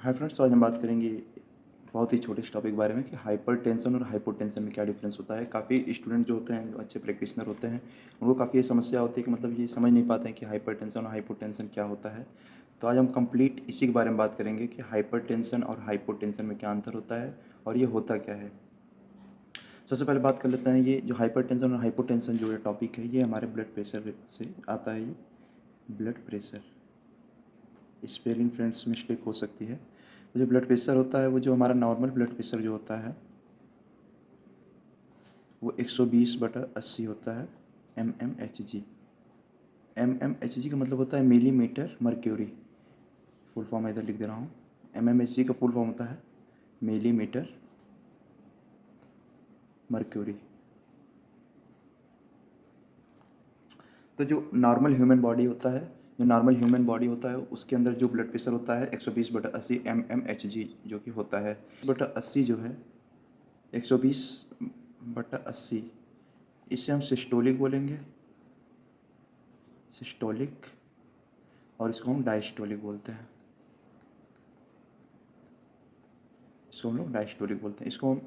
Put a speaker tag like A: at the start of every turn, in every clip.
A: Hi friends, तो आज हम बात करेंगे बहुत ही छोटे से टॉपिक के बारे में कि हाइपरटेंशन और हाइपोटेंशन में क्या डिफरेंस होता है। काफ़ी स्टूडेंट जो होते हैं, जो अच्छे प्रैक्टिशनर होते हैं, उनको काफ़ी ये समस्या होती है कि मतलब ये समझ नहीं पाते हैं कि हाइपरटेंशन और हाइपोटेंशन क्या होता है। तो आज हम कंप्लीट इसी के बारे में बात करेंगे कि हाइपरटेंशन और हाइपोटेंशन में क्या अंतर होता है और ये होता क्या है। सबसे पहले बात कर लेते हैं, ये जो हाइपरटेंशन और हाइपोटेंशन जो ये टॉपिक है, ये हमारे ब्लड प्रेशर से आता है। ये blood pressure, spelling friends mistake हो सकती है। तो जो ब्लड प्रेशर होता है, वो जो हमारा नॉर्मल ब्लड प्रेशर जो होता है वो 120/80 होता है, mmHg। mmHg का मतलब होता है मिलीमीटर मर्क्यूरी। फुल फॉर्म इधर लिख दे रहा हूँ। mmHg का फुल फॉर्म होता है मिलीमीटर मर्क्यूरी। तो जो नॉर्मल ह्यूमन बॉडी होता है, उसके अंदर जो ब्लड प्रेशर होता है 120/80 mmHg जो कि होता है। 80 जो है 120/80, इसे हम सिस्टोलिक बोलेंगे, सिस्टोलिक, और इसको हम डायस्टोलिक बोलते हैं। इसको हम लोग डायस्टोलिक बोलते हैं। इसको हम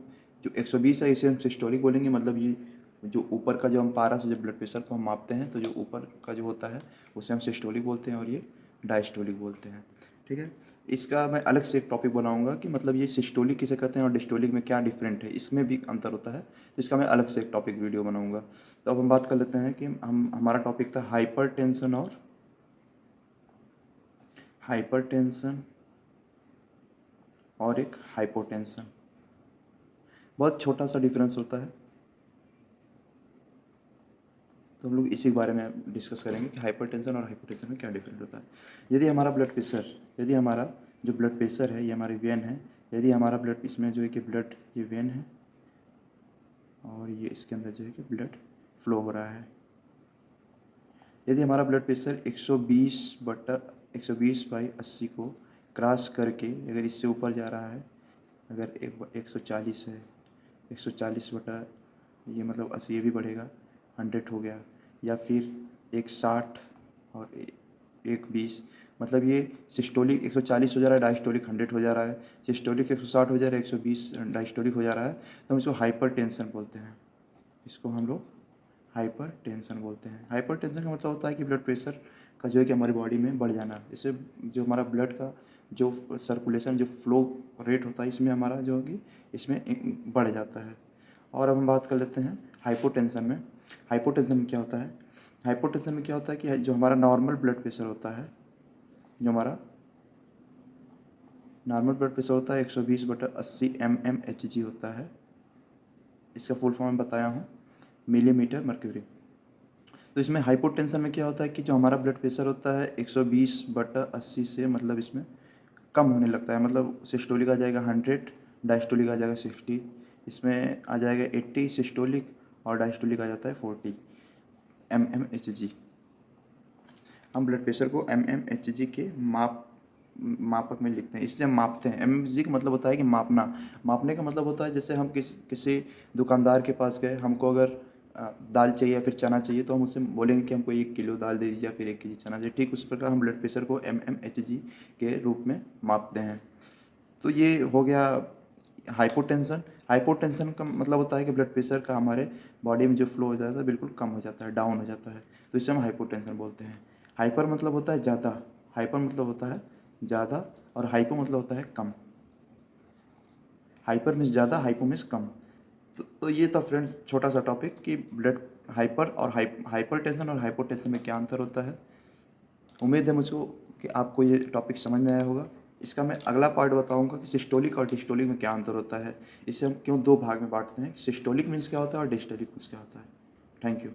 A: जो 120 है इसे हम सिस्टोलिक बोलेंगे। मतलब ये जो ऊपर का जो हम पारा से जो ब्लड प्रेशर को हम मापते हैं, तो जो ऊपर का जो होता है उसे हम सिस्टोलिक बोलते हैं और ये डायस्टोलिक बोलते हैं। ठीक है, इसका मैं अलग से एक टॉपिक बनाऊंगा कि मतलब ये सिस्टोलिक किसे कहते हैं और डिस्टोलिक में क्या डिफरेंट है, इसमें भी अंतर होता है। तो इसका मैं अलग से एक टॉपिक वीडियो बनाऊंगा। तो अब हम बात कर लेते हैं कि हमारा टॉपिक था हाइपरटेंशन और एक हाइपोटेंशन। बहुत छोटा सा डिफरेंस होता है, तो हम लोग इसी के बारे में डिस्कस करेंगे कि हाइपरटेंशन और हाइपोटेंशन में क्या डिफरेंस होता है। यदि हमारा जो ब्लड प्रेशर है, ये हमारी वेन है। यदि हमारा ब्लड, इसमें जो है कि ब्लड, ये वेन है और ये इसके अंदर जो है कि ब्लड फ्लो हो रहा है। यदि हमारा ब्लड प्रेशर 120/80 को क्रॉस करके अगर इससे ऊपर जा रहा है, अगर 140 है, 140 बटा ये मतलब 80, ये भी बढ़ेगा, 100 हो गया, या फिर 160 और 120, मतलब ये सिस्टोलिक 140 हो जा रहा है, डायस्टोलिक 100 हो जा रहा है, सिस्टोलिक 160 हो जा रहा है, 120 डायस्टोलिक हो जा रहा है, तो हम इसको हाइपरटेंशन बोलते हैं। इसको हम लोग हाइपरटेंशन बोलते हैं। हाइपरटेंशन का मतलब होता है कि ब्लड प्रेशर का जो है कि हमारी बॉडी में बढ़ जाना। इससे जो हमारा ब्लड का जो सर्कुलेशन, जो फ्लो रेट होता है, इसमें हमारा जो है कि इसमें बढ़ जाता है। और अब हम बात कर लेते हैं हाइपोटेंशन में। हाइपोटेंशन में क्या होता है? हाइपोटेंशन में क्या होता है कि जो हमारा नॉर्मल ब्लड प्रेशर होता है, जो हमारा नॉर्मल ब्लड प्रेशर होता है 120/80 mmHg होता है। इसका फुल फॉर्म बताया हूँ, मिलीमीटर मर्क्यूरी। तो इसमें हाइपोटेंशन में क्या होता है कि जो हमारा ब्लड प्रेशर होता है 120/80 से मतलब इसमें कम होने लगता है। मतलब सिस्टोलिक आ जाएगा 100, डायस्टोलिक आ जाएगा 60, इसमें आ जाएगा 80 सिस्टोलिक, और डायस्टोलिक आ जाता है 40 mmHg। हम ब्लड प्रेशर को mmHg के मापक में लिखते हैं, इससे हम मापते हैं। mmHg का मतलब होता है कि मापना। मापने का मतलब होता है जैसे हम किसी दुकानदार के पास गए, हमको अगर दाल चाहिए या फिर चना चाहिए, तो हम उससे बोलेंगे कि हमको 1 किलो दाल दे दीजिए या फिर 1 केजी चना चाहिए। ठीक उस प्रकार हम ब्लड प्रेशर को mmHg के रूप में मापते हैं। तो ये हो गया हाइपोटेंशन। हाइपोटेंशन का मतलब होता है कि ब्लड प्रेशर का हमारे बॉडी में जो फ्लो हो जाता है बिल्कुल कम हो जाता है, डाउन हो जाता है, तो इसे हम हाइपोटेंशन बोलते हैं। हाइपर मतलब होता है ज़्यादा, हाइपर मतलब होता है ज़्यादा, और हाइपो मतलब होता है कम। हाइपर मीन्स ज़्यादा, हाइपो मीन्स कम। तो ये था फ्रेंड छोटा सा टॉपिक कि ब्लड हाइपर और हाइपरटेंशन और हाइपोटेंशन में क्या अंतर होता है। उम्मीद है मुझको कि आपको ये टॉपिक समझ में आया होगा। इसका मैं अगला पार्ट बताऊंगा कि सिस्टोलिक और डिस्टोलिक में क्या अंतर होता है। इसे हम क्यों 2 भाग में बांटते हैं, सिस्टोलिक मीन्स क्या होता है और डिस्टोलिक मीन्स क्या होता है। Thank you.